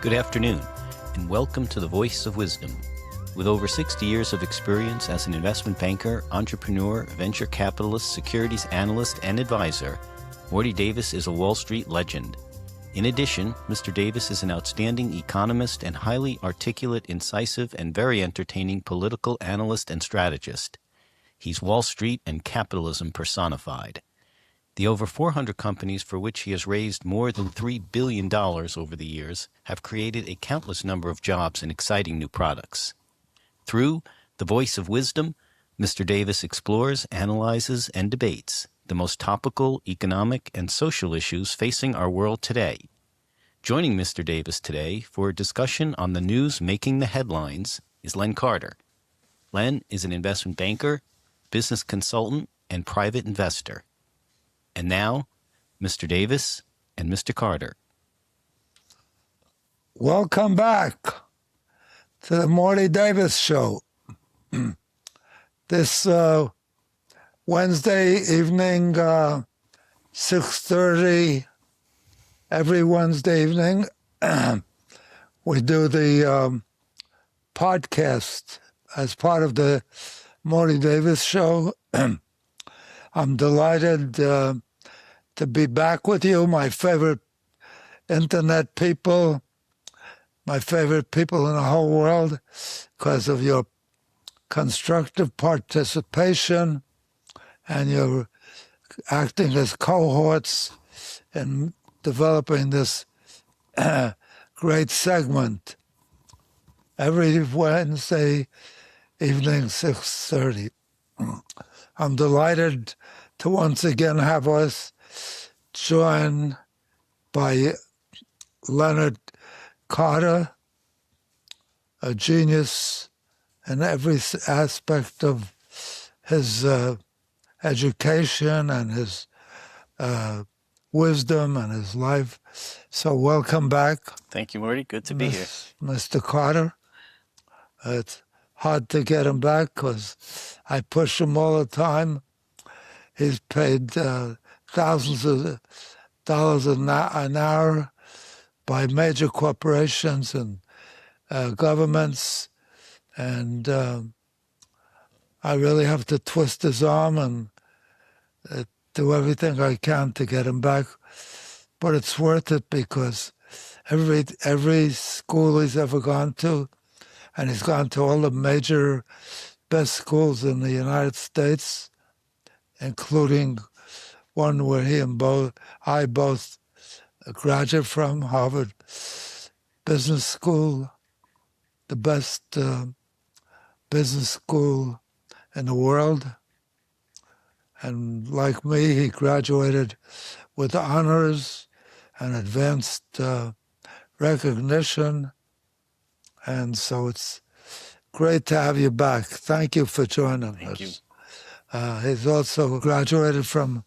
Good afternoon, and welcome to the Voice of Wisdom. With over 60 years of experience as an investment banker, entrepreneur, venture capitalist, securities analyst, and advisor, Morty Davis is a Wall Street legend. In addition, Mr. Davis is an outstanding economist and highly articulate, incisive, and very entertaining political analyst and strategist. He's Wall Street and capitalism personified. The over 400 companies for which he has raised more than $3 billion over the years have created a countless number of jobs and exciting new products. Through The Voice of Wisdom, Mr. Davis explores, analyzes, and debates the most topical economic and social issues facing our world today. Joining Mr. Davis today for a discussion on the news making the headlines is Len Carter. Len is an investment banker, business consultant, and private investor. And now, Mr. Davis and Mr. Carter. Welcome back to the Morty Davis Show. This Wednesday evening, 6:30, every Wednesday evening, we do the podcast as part of the Morty Davis Show. I'm delighted to be back with you, my favorite internet people, my favorite people in the whole world, because of your constructive participation and your acting as cohorts in developing this great segment every Wednesday evening, 6:30. I'm delighted to once again have us joined by Len Carter, a genius in every aspect of his education and his wisdom and his life. So welcome back. Thank you, Morty. Good to be here. Mr. Carter. It's hard to get him back because I push him all the time. He's paid thousands of dollars an hour by major corporations and governments, and I really have to twist his arm and do everything I can to get him back. But it's worth it because every school he's ever gone to, and he's gone to all the major best schools in the United States, including one where he and I both graduated from, Harvard Business School, the best business school in the world. And like me, he graduated with honors and advanced recognition. And so it's great to have you back. Thank you for joining us. Thank you. He's also graduated from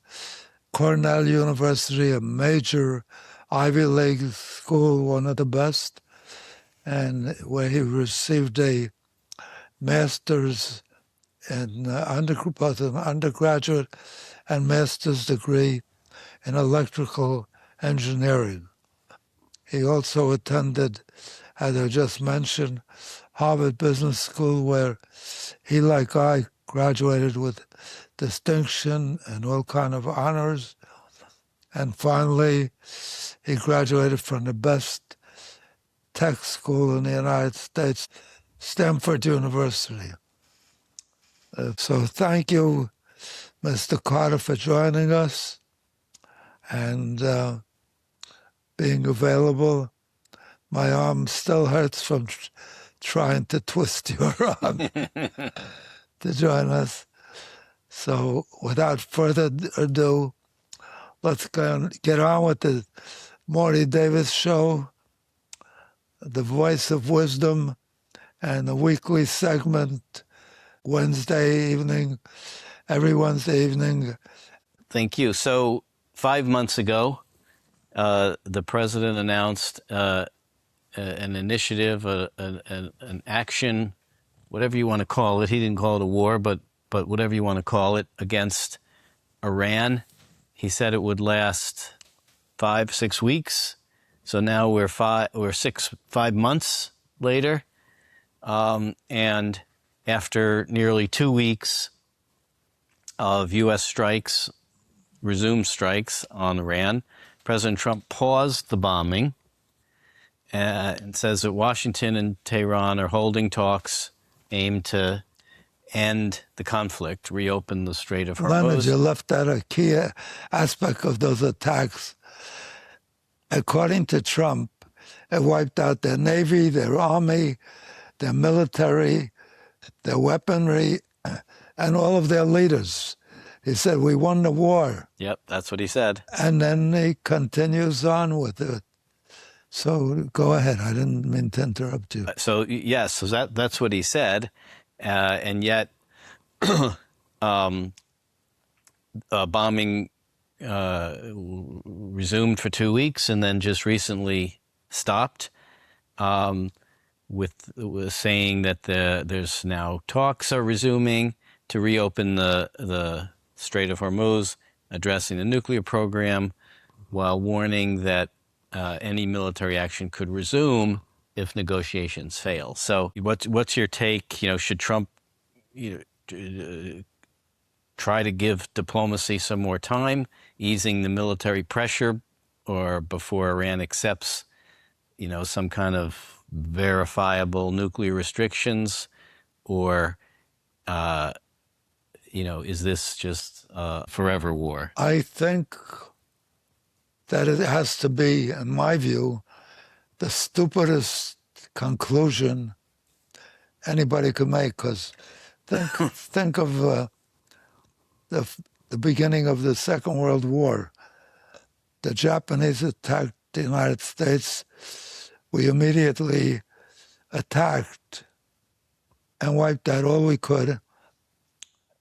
Cornell University, a major Ivy League school, one of the best, and where he received a master's in both an undergraduate and master's degree in electrical engineering. He also attended, as I just mentioned, Harvard Business School, where he, like I, graduated with distinction and all kind of honors. And finally, he graduated from the best tech school in the United States, Stanford University. So thank you, Mr. Carter, for joining us and being available. My arm still hurts from trying to twist your arm to join us. So without further ado, let's get on with the Morty Davis Show, the Voice of Wisdom, and the weekly segment Wednesday evening, every Wednesday evening. Thank you. So 5 months ago, the president announced an initiative, an action, whatever you want to call it. He didn't call it a war, but whatever you want to call it, against Iran. He said it would last 5-6 weeks. So now we're 5 months later, and after nearly 2 weeks of U.S. strikes, resumed strikes on Iran, President Trump paused the bombing and says that Washington and Tehran are holding talks aimed to end the conflict, reopen the Strait of Leonard, you Hormuz. left out a key aspect of those attacks. According to Trump, it wiped out their navy, their army, their military, their weaponry, and all of their leaders. He said, we won the war. Yep, that's what he said. And then he continues on with it. So go ahead. I didn't mean to interrupt you. So yes, so that's what he said, and yet bombing resumed for 2 weeks and then just recently stopped, with saying that there's now talks are resuming to reopen the Strait of Hormuz, addressing the nuclear program, while warning that any military action could resume if negotiations fail. So what's your take? Should Trump try to give diplomacy some more time, easing the military pressure, or before Iran accepts, some kind of verifiable nuclear restrictions, or, is this just a forever war? I think that it has to be, in my view, the stupidest conclusion anybody could make. Because think of the beginning of the Second World War. The Japanese attacked the United States. We immediately attacked and wiped out all we could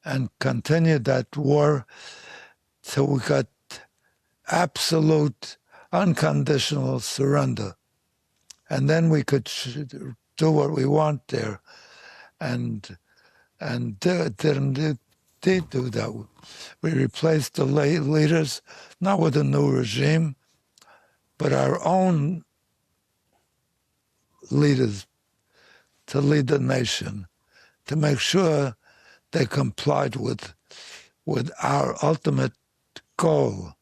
and continued that war till we got absolute, unconditional surrender. And then we could do what we want there. And didn't do that. We replaced the leaders, not with a new regime, but our own leaders to lead the nation, to make sure they complied with our ultimate goal.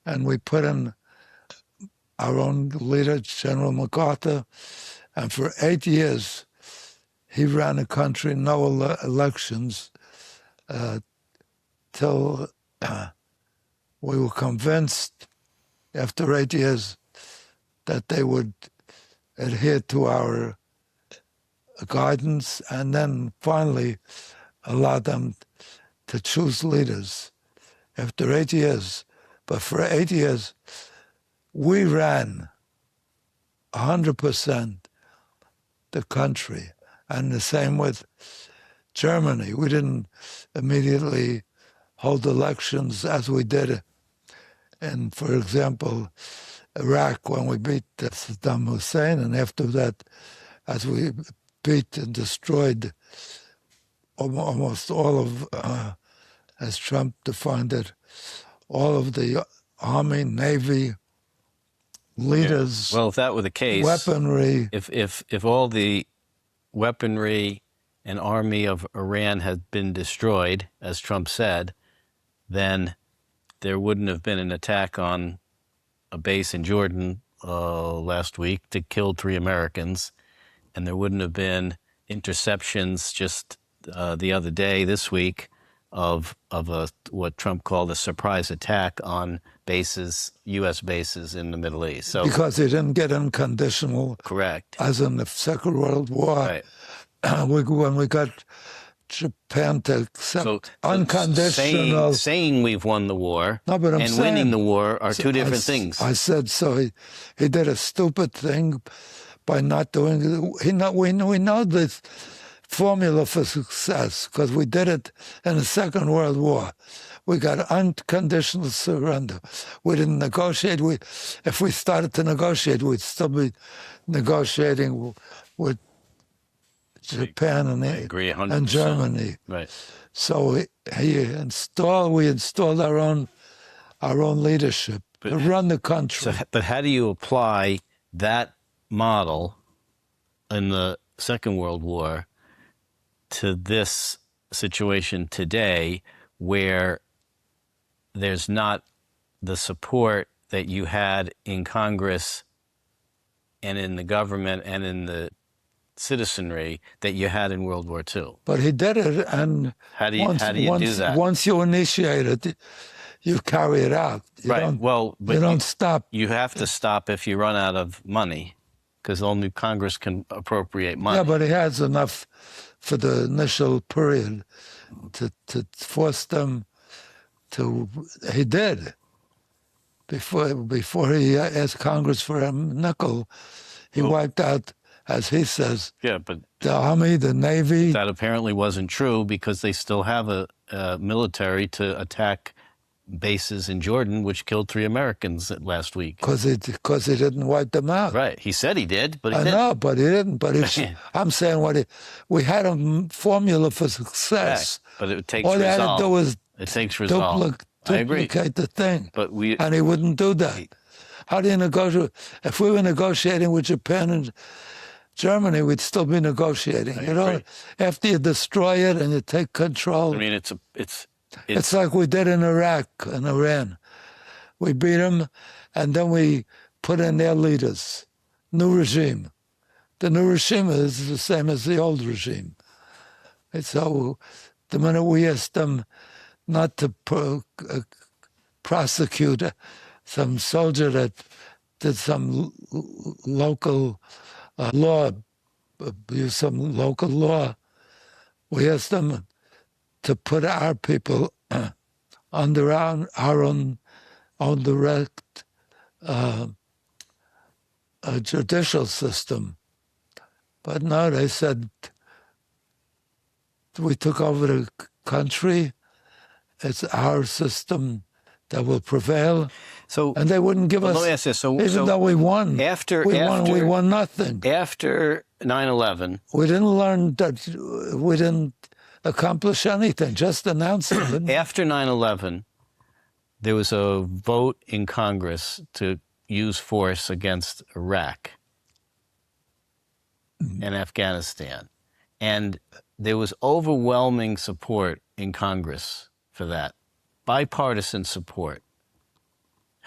And we put in our own leader, General MacArthur, and for 8 years, he ran the country, no elections, till we were convinced after 8 years that they would adhere to our guidance, and then finally allow them to choose leaders after 8 years. But for 8 years, we ran 100% the country. And the same with Germany. We didn't immediately hold elections as we did in, for example, Iraq when we beat Saddam Hussein, and after that, as we beat and destroyed almost all of, as Trump defined it, all of the Army, Navy, leaders. Yeah. Well, if that were the case, weaponry. If all the weaponry and army of Iran had been destroyed, as Trump said, then there wouldn't have been an attack on a base in Jordan last week to kill 3 Americans, and there wouldn't have been interceptions just the other day, this week, of what Trump called a surprise attack on bases, U.S. bases in the Middle East. So because he didn't get unconditional. Correct. As in the Second World War. Right. When we got Japan to accept unconditional. Saying we've won the war and winning the war are two different things. I said so. He did a stupid thing by not doing it. We know this formula for success because we did it in the Second World War. We got unconditional surrender. We didn't negotiate. If we started to negotiate, we'd still be negotiating with Japan and Germany. Right. So we installed our own leadership, to run the country. But how do you apply that model in the Second World War to this situation today, where there's not the support that you had in Congress and in the government and in the citizenry that you had in World War II? But he did it, and How do you do that? Once you initiate it, you carry it out. You Right. Well, but you don't stop. You have to stop if you run out of money, because only Congress can appropriate money. Yeah, but he has enough for the initial period to force them to. He did. Before he asked Congress for a nickel, he wiped out, as he says, but the Army, the Navy. that apparently wasn't true, because they still have a military to attack bases in Jordan, which killed 3 Americans last week. Because he didn't wipe them out. Right. He said he did, but he didn't. I know, but he didn't. But I'm saying we had a formula for success. Right. But it takes All resolve. they had to do was it takes resolve. I agree. duplicate the thing. But and he wouldn't do that. How do you negotiate? If we were negotiating with Japan and Germany, we'd still be negotiating. You know, after you destroy it and you take control. I mean, it's like we did in Iraq and Iran. We beat them, and then we put in their leaders. New regime. The new regime is the same as the old regime. And so the minute we asked them not to prosecute some soldier that did some local law, abuse some local law, we asked them to put our people under our own direct judicial system. But no, they said, we took over the country, it's our system that will prevail. And they wouldn't give us, let me ask this. even though we won. We won nothing. After 9/11. We didn't learn that, we didn't accomplish anything, just announce it. After 9/11, there was a vote in Congress to use force against Iraq and Afghanistan. And there was overwhelming support in Congress for that, bipartisan support.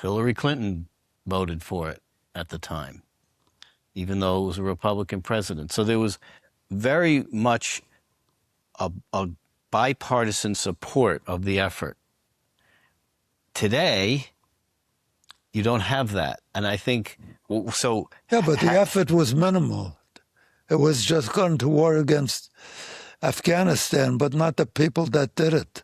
Hillary Clinton voted for it at the time, even though it was a Republican president. So there was very much a bipartisan support of the effort. Today, you don't have that. And I think, so... Yeah, but the effort was minimal. It was just going to war against Afghanistan, but not the people that did it.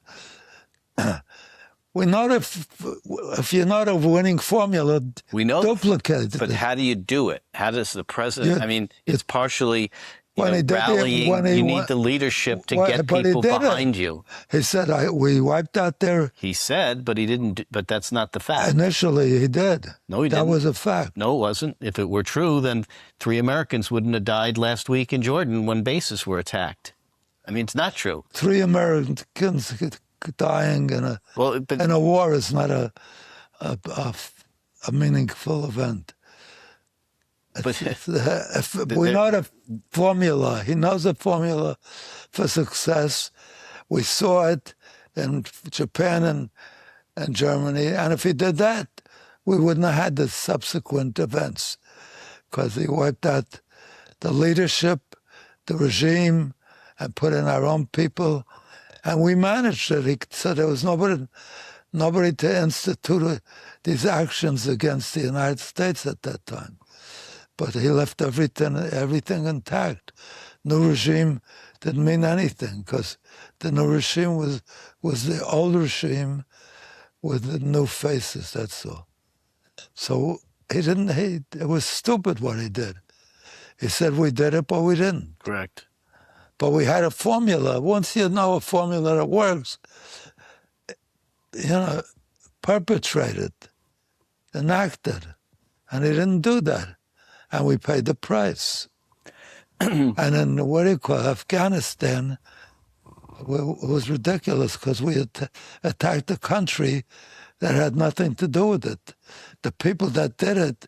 We know if you're not a winning formula, duplicate it. But how do you do it? How does the president... it's partially... rallying, you need the leadership to get people behind you. He said, we wiped out their... He said, but he didn't, but that's not the fact. Initially, he did. No, he didn't. That was a fact. No, it wasn't. If it were true, then 3 Americans wouldn't have died last week in Jordan when bases were attacked. I mean, it's not true. 3 Americans dying in a war is not a meaningful event. But we know the formula. He knows the formula for success. We saw it in Japan and Germany. And if he did that, we wouldn't have had the subsequent events, because he wiped out the leadership, the regime, and put in our own people. And we managed it. He said there was nobody to institute these actions against the United States at that time. But he left everything intact. New regime didn't mean anything, because the new regime was the old regime with the new faces, that's all. So it was stupid what he did. He said we did it, but we didn't. Correct. But we had a formula. Once you know a formula that works, perpetrate it, enact it. And he didn't do that. And we paid the price. And in Afghanistan, it was ridiculous, because we attacked the country that had nothing to do with it. The people that did it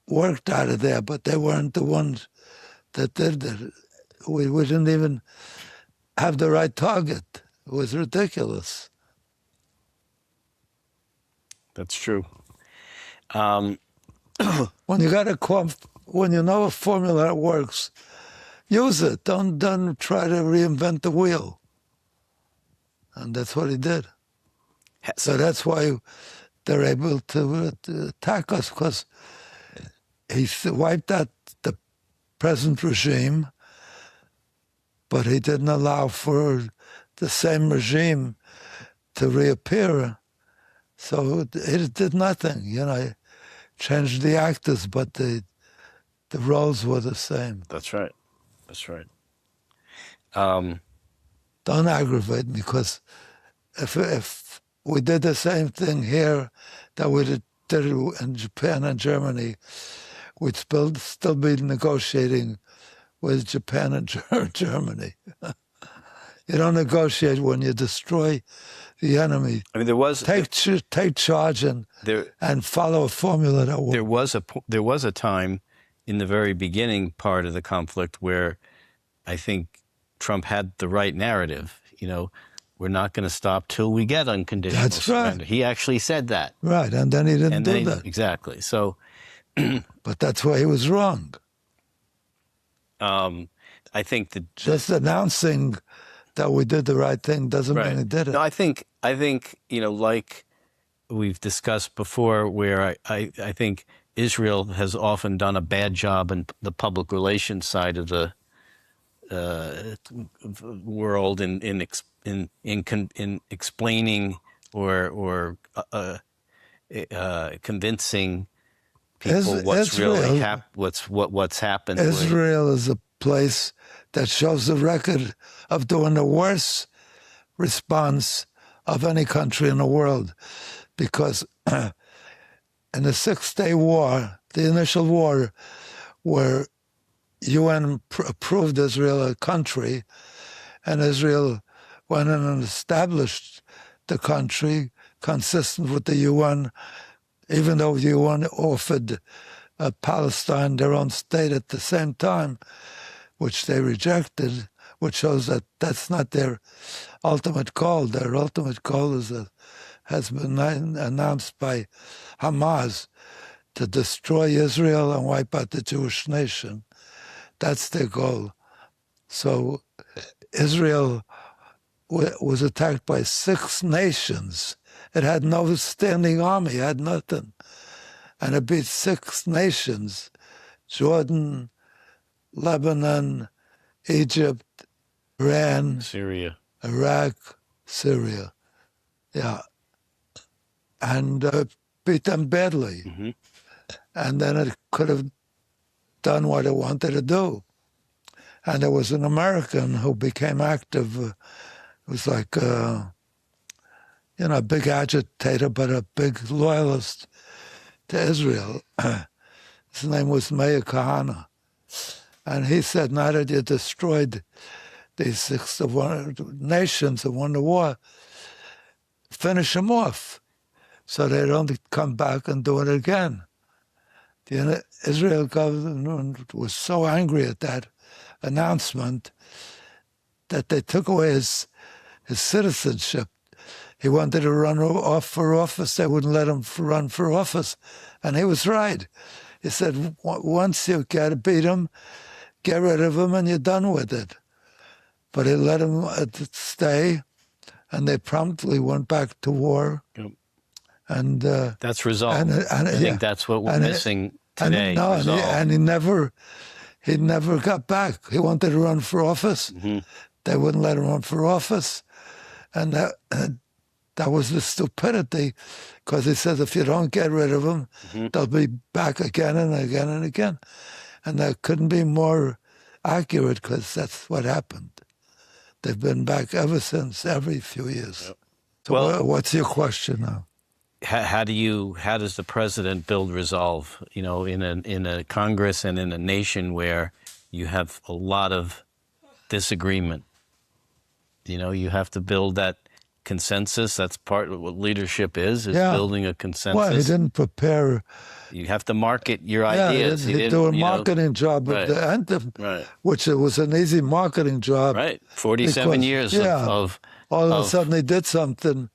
worked out of there, but they weren't the ones that did it. We didn't even have the right target. It was ridiculous. That's true. When you when you know a formula that works, use it. Don't try to reinvent the wheel. And that's what he did. So that's why they're able to attack us, because he wiped out the present regime, but he didn't allow for the same regime to reappear. So it did nothing, changed the actors, but the roles were the same. That's right. That's right. Don't aggravate me, because if we did the same thing here that we did in Japan and Germany, we'd still be negotiating with Japan and Germany. You don't negotiate when you destroy the enemy. I mean, there was take charge and follow a formula that works. There was a time in the very beginning part of the conflict where I think Trump had the right narrative. We're not going to stop till we get unconditional surrender. Right. He actually said that. Right, and then he didn't do that. Exactly. So, but that's why he was wrong. I think that just announcing that we did the right thing doesn't mean he did it. No, I think like we've discussed before, where I think Israel has often done a bad job in the public relations side of the world in explaining or convincing people what's happened. Israel is a place that shows the record of doing the worst response of any country in the world, because in the 6-Day War, the initial war, where UN approved Israel a country, and Israel went in and established the country consistent with the UN, even though the UN offered Palestine their own state at the same time, which they rejected, which shows that that's not their ultimate goal. Their ultimate goal has been announced by Hamas, to destroy Israel and wipe out the Jewish nation. That's their goal. So Israel was attacked by 6 nations. It had no standing army, it had nothing. And it beat 6 nations: Jordan, Lebanon, Egypt, Iran, Syria, Iraq, Syria. Yeah. And beat them badly. Mm-hmm. And then it could have done what it wanted to do. And there was an American who became active. It was like, a big agitator, but a big loyalist to Israel. His name was Meir Kahane. And he said, now that you destroyed these 6 nations and won the war, finish them off so they don't come back and do it again. The Israel government was so angry at that announcement that they took away his citizenship. He wanted to run off for office. They wouldn't let him run for office. And he was right. He said, once you got to beat him, get rid of him and you're done with it. But he let him stay, and they promptly went back to war. Yep. And that's resolved. I think that's what we're missing today. And he never got back. He wanted to run for office. Mm-hmm. They wouldn't let him run for office. And that was the stupidity, because he says if you don't get rid of them, mm-hmm. they'll be back again and again and again. And that couldn't be more accurate, because that's what happened. They've been back ever since, every few years. Yep. So what's your question now? How does the president build resolve? In a Congress and in a nation where you have a lot of disagreement. You have to build that consensus. That's part of what leadership is Yeah. building a Well, he consensus. didn't prepare. You have to market your Yeah, ideas. he do a you know, marketing job at right, the end of, right, which it was an easy marketing job. right. 47 because, years yeah, of all of a of sudden he did something,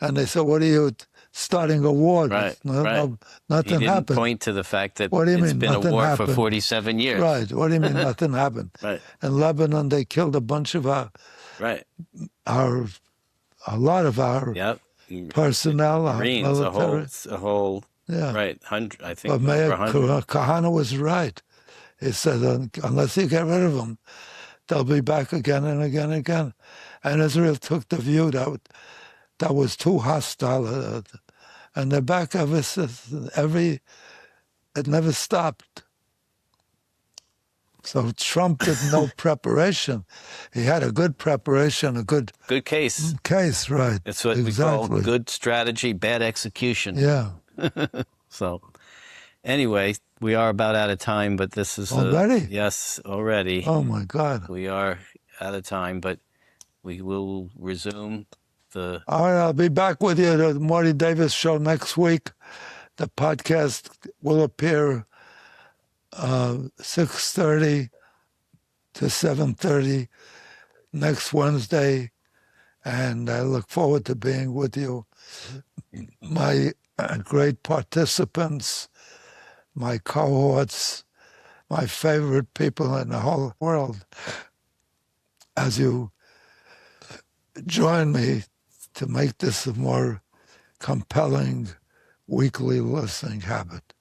and they said, "What are you starting a war?" right, No, right. no, He nothing didn't happened. point to the fact that What do you it's mean been a nothing war for happened? 47 years. Right. What do you mean nothing happened? Right, In Lebanon, they killed a bunch of right. a lot of our Yep. personnel, our Marines, military. a whole, Yeah. right, 100, I think But over Mayor 100. Kahana was right. He said, unless you get rid of them, they'll be back again and again and again. And Israel took the view that was too hostile. And they're back ever since. It never stopped. So Trump did no preparation. He had a good preparation, a good case. case, right? It's what exactly. we call good strategy, bad execution. Yeah. So anyway, we are about out of time, but this is already. Yes, already. Oh my God. We are out of time, but we will resume the. All right, I'll be back with you at the Morty Davis show next week. The podcast will appear 6:30 to 7:30 next Wednesday, and I look forward to being with you. My great participants, my cohorts, my favorite people in the whole world, as you join me to make this a more compelling weekly listening habit.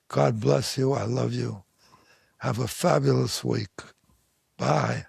God bless you. I love you. Have a fabulous week. Bye.